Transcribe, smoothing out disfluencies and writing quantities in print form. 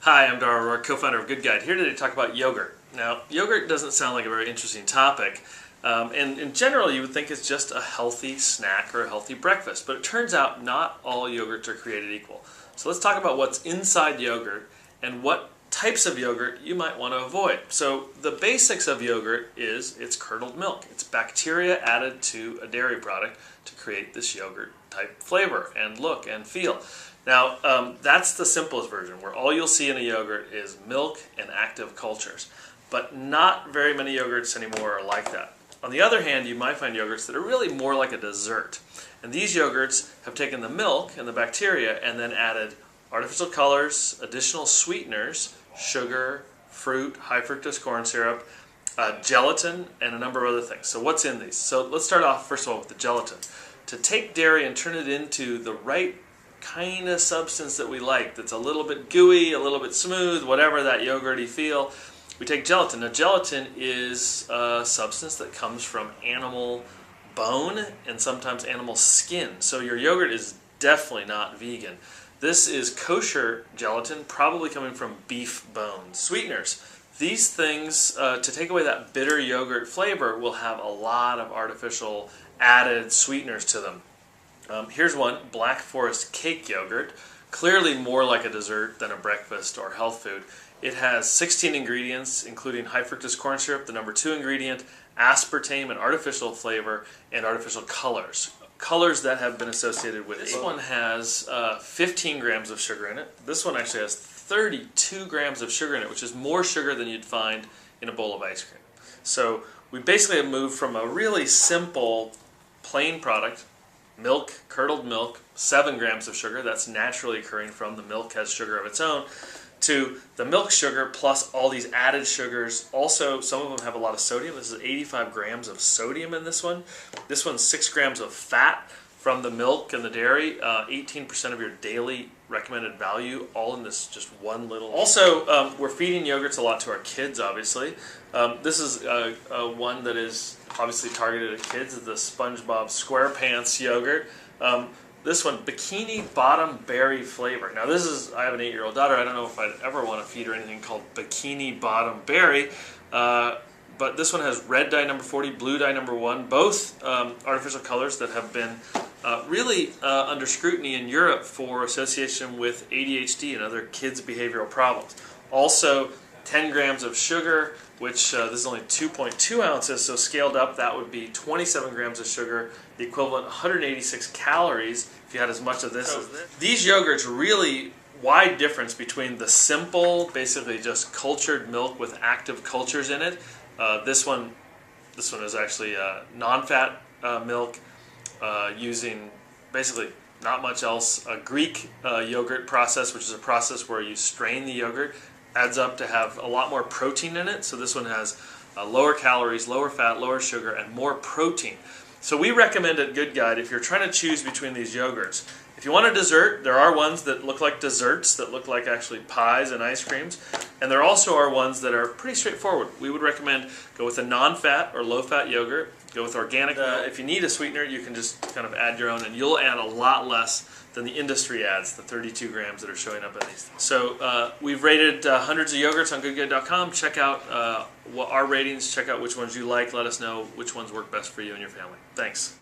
Hi, I'm Darrell Rourke, co-founder of Good Guide, here today to talk about yogurt. Now, yogurt doesn't sound like a very interesting topic, and in general you would think it's just a healthy snack or a healthy breakfast, but it turns out not all yogurts are created equal. So let's talk about what's inside yogurt and what types of yogurt you might want to avoid. So the basics of yogurt is it's curdled milk. It's bacteria added to a dairy product to create this yogurt type flavor and look and feel. Now, that's the simplest version, where all you'll see in a yogurt is milk and active cultures. But not very many yogurts anymore are like that. On the other hand, you might find yogurts that are really more like a dessert. And these yogurts have taken the milk and the bacteria and then added artificial colors, additional sweeteners, sugar, fruit, high fructose corn syrup, gelatin, and a number of other things. So what's in these? So let's start off first of all with the gelatin. To take dairy and turn it into the right kind of substance that we like, that's a little bit gooey, a little bit smooth, whatever that yogurty feel, we take gelatin. Now gelatin is a substance that comes from animal bone and sometimes animal skin. So your yogurt is definitely not vegan. This is kosher gelatin, probably coming from beef bones. Sweeteners. These things, to take away that bitter yogurt flavor, will have a lot of artificial added sweeteners to them. Here's one, Black Forest cake yogurt, clearly more like a dessert than a breakfast or health food. It has 16 ingredients, including high fructose corn syrup, the number 2 ingredient, aspartame, an artificial flavor, and artificial colors. Colors that have been associated with it. This one has 15 grams of sugar in it. This one actually has 32 grams of sugar in it, which is more sugar than you'd find in a bowl of ice cream. So we basically have moved from a really simple, plain product, milk, curdled milk, 7 grams of sugar, that's naturally occurring from the milk has sugar of its own, to the milk sugar plus all these added sugars. Also, some of them have a lot of sodium. This is 85 grams of sodium in this one. This one's 6 grams of fat from the milk and the dairy, 18% of your daily recommended value, all in this just one little. Also, we're feeding yogurts a lot to our kids, obviously. This is one that is obviously targeted at kids, the SpongeBob SquarePants yogurt. This one, Bikini Bottom Berry flavor. Now this is, I have an 8-year-old daughter, I don't know if I'd ever want to feed her anything called Bikini Bottom Berry, but this one has red dye number 40, blue dye number 1, both artificial colors that have been really under scrutiny in Europe for association with ADHD and other kids' behavioral problems. Also, 10 grams of sugar, which this is only 2.2 ounces, so scaled up that would be 27 grams of sugar, the equivalent 186 calories if you had as much of this as this. These yogurts really wide difference between the simple, basically just cultured milk with active cultures in it. This one is actually non-fat milk using basically not much else. A Greek yogurt process, which is a process where you strain the yogurt, adds up to have a lot more protein in it. So this one has lower calories, lower fat, lower sugar, and more protein. So we recommend at Good Guide, if you're trying to choose between these yogurts, if you want a dessert, there are ones that look like desserts, that look like actually pies and ice creams, and there also are ones that are pretty straightforward. We would recommend go with a non-fat or low-fat yogurt, go with organic. If you need a sweetener, you can just kind of add your own, and you'll add a lot less than the industry adds, the 32 grams that are showing up in these things. So we've rated hundreds of yogurts on GoodGuide.com. Check out our ratings, check out which ones you like, let us know which ones work best for you and your family. Thanks.